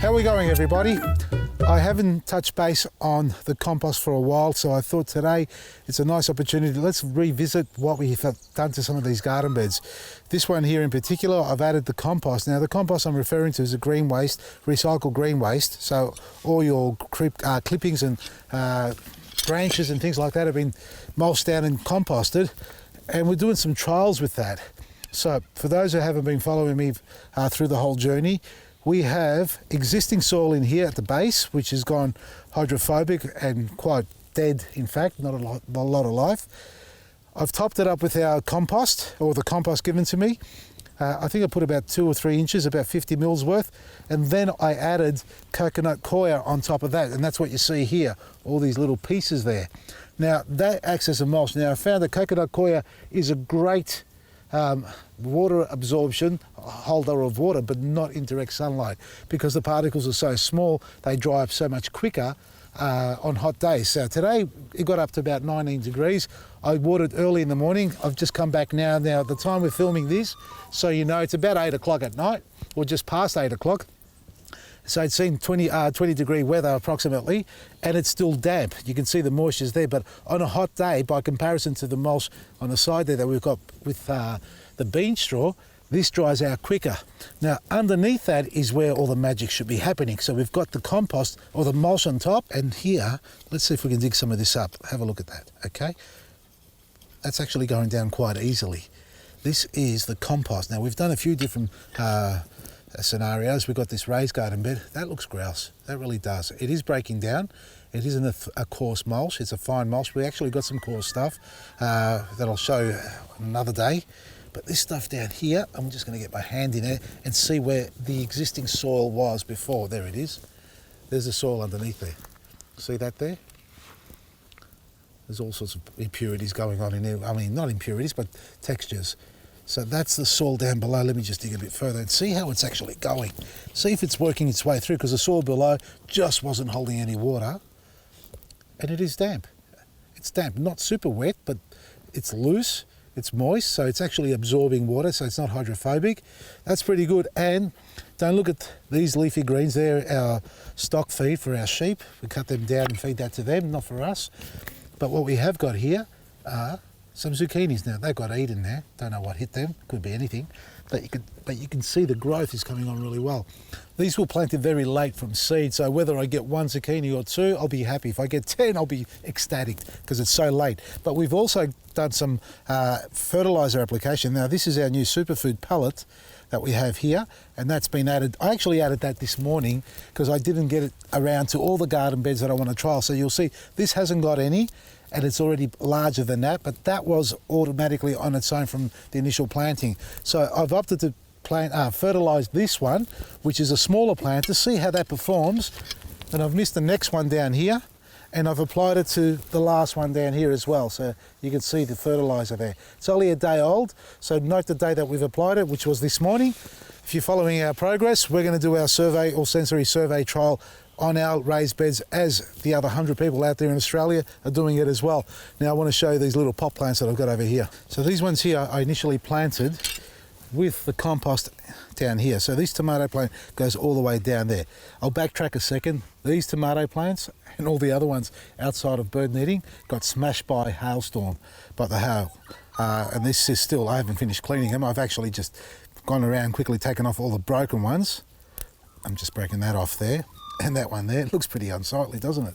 How are we going, everybody? I haven't touched base on the compost for a while, so I thought today it's a nice opportunity. Let's revisit what we've done to some of these garden beds. This one here in particular, I've added the compost. Now the compost I'm referring to is a green waste, recycled green waste. So all your clippings and branches and things like that have been mulched down and composted, and we're doing some trials with that. So for those who haven't been following me through the whole journey, we have existing soil in here at the base, which has gone hydrophobic and quite dead, in fact, not a lot of life. I've topped it up with our compost, or the compost given to me. I think I put about 2 or 3 inches, about 50 mils worth, and then I added coconut coir on top of that, and that's what you see here, all these little pieces there. Now that acts as a mulch. Now I found that coconut coir is a great water absorption holder of water, but not in direct sunlight, because the particles are so small, they dry up so much quicker on hot days. So today it got up to about 19 degrees. I watered early in the morning. I've just come back now. Now at the time we're filming this, so you know it's about 8 o'clock at night, or just past 8 o'clock. So it's seen 20 degree weather approximately, and it's still damp. You can see the moisture's there, but on a hot day, by comparison to the mulch on the side there that we've got with the bean straw, this dries out quicker. Now underneath that is where all the magic should be happening. So we've got the compost or the mulch on top, and here, let's see if we can dig some of this up. Have a look at that, okay? That's actually going down quite easily. This is the compost. Now we've done a few different scenarios. We've got this raised garden bed. That looks grouse. That really does. It is breaking down. It isn't a coarse mulch. It's a fine mulch. We actually got some coarse stuff that I'll show you another day. But this stuff down here, I'm just going to get my hand in there and see where the existing soil was before. There it is. There's the soil underneath there. See that there? There's all sorts of impurities going on in there. I mean, not impurities, but textures. So that's the soil down below. Let me just dig a bit further and see how it's actually going. See if it's working its way through, because the soil below just wasn't holding any water. And it is damp. It's damp, not super wet, but it's loose, it's moist, so it's actually absorbing water, so it's not hydrophobic. That's pretty good. And don't look at these leafy greens. They're our stock feed for our sheep. We cut them down and feed that to them, not for us. But what we have got here are some zucchinis. Now they've got Eden there. Don't know what hit them. Could be anything. But you can see the growth is coming on really well. These were planted very late from seed, so whether I get 1 zucchini or 2, I'll be happy. If I get 10, I'll be ecstatic, because it's so late. But we've also done some fertilizer application. Now this is our new superfood pellet that we have here, and that's been added. I actually added that this morning because I didn't get it around to all the garden beds that I want to trial. So you'll see this hasn't got any, and it's already larger than that, but that was automatically on its own from the initial planting. So I've opted to fertilise this one, which is a smaller plant, to see how that performs. And I've missed the next one down here, and I've applied it to the last one down here as well. So you can see the fertiliser there. It's only a day old, so note the day that we've applied it, which was this morning. If you're following our progress, we're going to do our survey or sensory survey trial on our raised beds, as the other 100 people out there in Australia are doing it as well. Now I want to show you these little pot plants that I've got over here. So these ones here I initially planted with the compost down here. So this tomato plant goes all the way down there. I'll backtrack a second. These tomato plants and all the other ones outside of bird netting got smashed by hailstorm, by the hail. And this is still, I haven't finished cleaning them. I've actually just gone around quickly taking off all the broken ones. I'm just breaking that off there. And that one there, it looks pretty unsightly, doesn't it?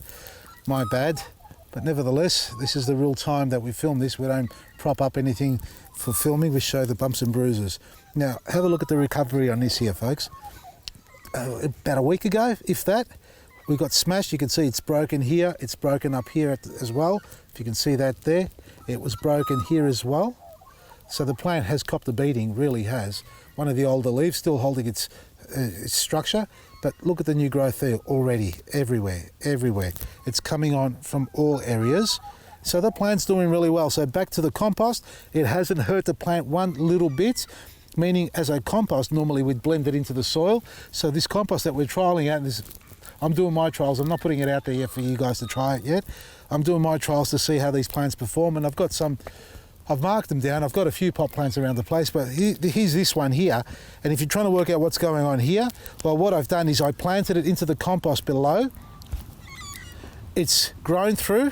My bad. But nevertheless, this is the real time that we film this. We don't prop up anything for filming. We show the bumps and bruises. Now, have a look at the recovery on this here, folks. About a week ago, if that, we got smashed. You can see it's broken here. It's broken up here as well. If you can see that there, it was broken here as well. So the plant has copped a beating, really has. One of the older leaves still holding its structure, but look at the new growth there already, everywhere. It's coming on from all areas. So the plant's doing really well. So back to the compost, it hasn't hurt the plant one little bit, meaning as a compost, normally we'd blend it into the soil. So this compost that we're trialing out, I'm doing my trials, I'm not putting it out there yet for you guys to try it yet. I'm doing my trials to see how these plants perform, and I've got some I've marked them down. I've got a few pot plants around the place, but here's this one here. And if you're trying to work out what's going on here, well, what I've done is I planted it into the compost below. It's grown through.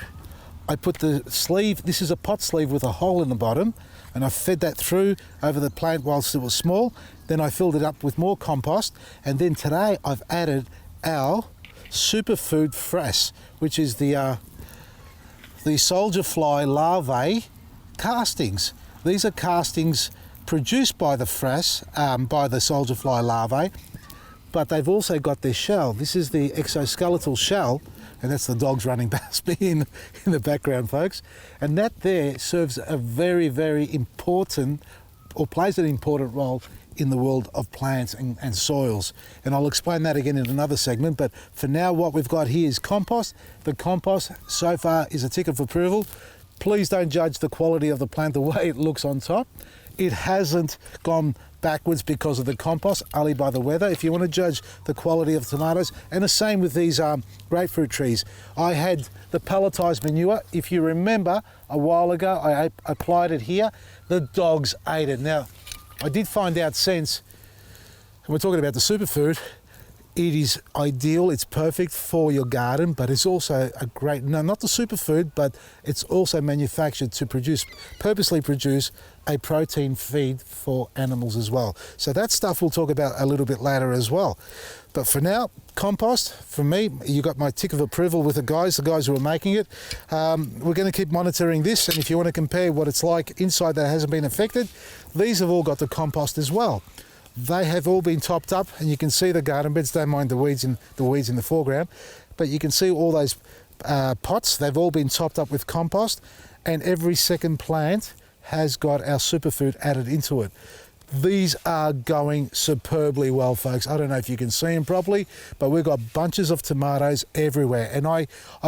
I put the sleeve, this is a pot sleeve with a hole in the bottom, and I fed that through over the plant whilst it was small. Then I filled it up with more compost, and then today I've added our superfood frass, which is the soldier fly larvae castings. These are castings produced by the frass, by the soldier fly larvae, but they've also got their shell. This is the exoskeletal shell, and that's the dogs running past me in the background, folks. And that there serves a very, very important, or plays an important role in the world of plants and soils. And I'll explain that again in another segment, but for now what we've got here is compost. The compost so far is a tick of approval. Please don't judge the quality of the plant the way it looks on top. It hasn't gone backwards because of the compost, only by the weather. If you want to judge the quality of tomatoes, and the same with these grapefruit trees. I had the pelletized manure. If you remember, a while ago, I applied it here. The dogs ate it. Now, I did find out since, and we're talking about the superfood, it is ideal, it's perfect for your garden, but it's also a great, no, not the superfood, but it's also manufactured to purposely produce a protein feed for animals as well. So that stuff we'll talk about a little bit later as well. But for now, compost, for me, you got my tick of approval with the guys who are making it. We're going to keep monitoring this, and if you want to compare what it's like inside that hasn't been affected, these have all got the compost as well. They have all been topped up, and you can see the garden beds. Don't mind the weeds in the foreground, but you can see all those pots. They've all been topped up with compost, and every second plant has got our superfood added into it. These are going superbly well, folks. I don't know if you can see them properly, but we've got bunches of tomatoes everywhere. And I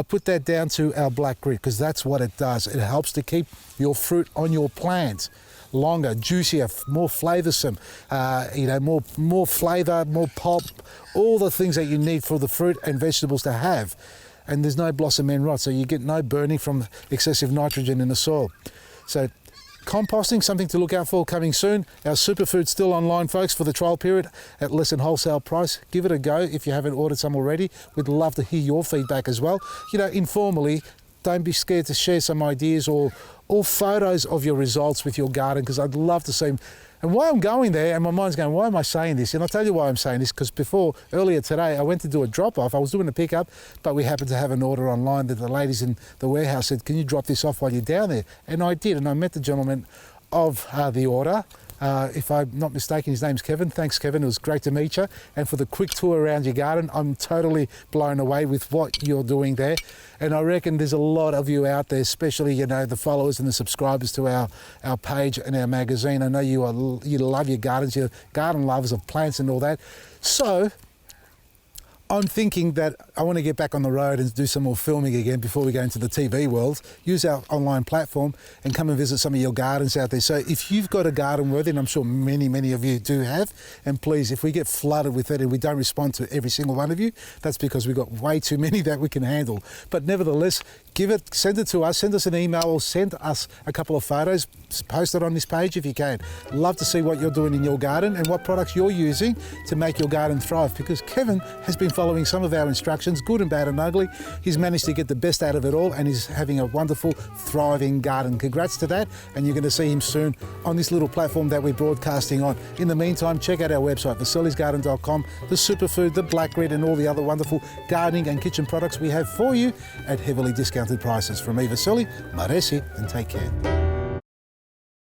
put that down to our black grit, because that's what it does. It helps to keep your fruit on your plant longer, juicier, more flavoursome, more flavour, more pulp, all the things that you need for the fruit and vegetables to have. And there's no blossom end rot, so you get no burning from excessive nitrogen in the soil. So composting, something to look out for coming soon. Our superfood's still online, folks, for the trial period at less than wholesale price. Give it a go if you haven't ordered some already. We'd love to hear your feedback as well. You know, informally, don't be scared to share some ideas or photos of your results with your garden, because I'd love to see them. And why I'm going there, and my mind's going, why am I saying this? And I'll tell you why I'm saying this, because earlier today, I went to do a drop-off. I was doing a pickup, but we happened to have an order online that the ladies in the warehouse said, can you drop this off while you're down there? And I did, and I met the gentleman of the order. If I'm not mistaken, his name's Kevin. Thanks, Kevin. It was great to meet you. And for the quick tour around your garden, I'm totally blown away with what you're doing there. And I reckon there's a lot of you out there, especially, you know, the followers and the subscribers to our page and our magazine. I know you love your gardens, you're garden lovers of plants and all that. So I'm thinking that I want to get back on the road and do some more filming again before we go into the TV world. Use our online platform and come and visit some of your gardens out there. So if you've got a garden worthy, and I'm sure many, many of you do have, and please, if we get flooded with it and we don't respond to every single one of you, that's because we've got way too many that we can handle. But nevertheless, send it to us, send us an email, or send us a couple of photos, post it on this page if you can. Love to see what you're doing in your garden and what products you're using to make your garden thrive, because Kevin has been following some of our instructions, good and bad and ugly. He's managed to get the best out of it all, and he's having a wonderful, thriving garden. Congrats to that, and you're going to see him soon on this little platform that we're broadcasting on. In the meantime, check out our website, vasilisgarden.com, the superfood, the black grit, and all the other wonderful gardening and kitchen products we have for you at heavily discounted prices. From me, Vasily, Maresi, and take care.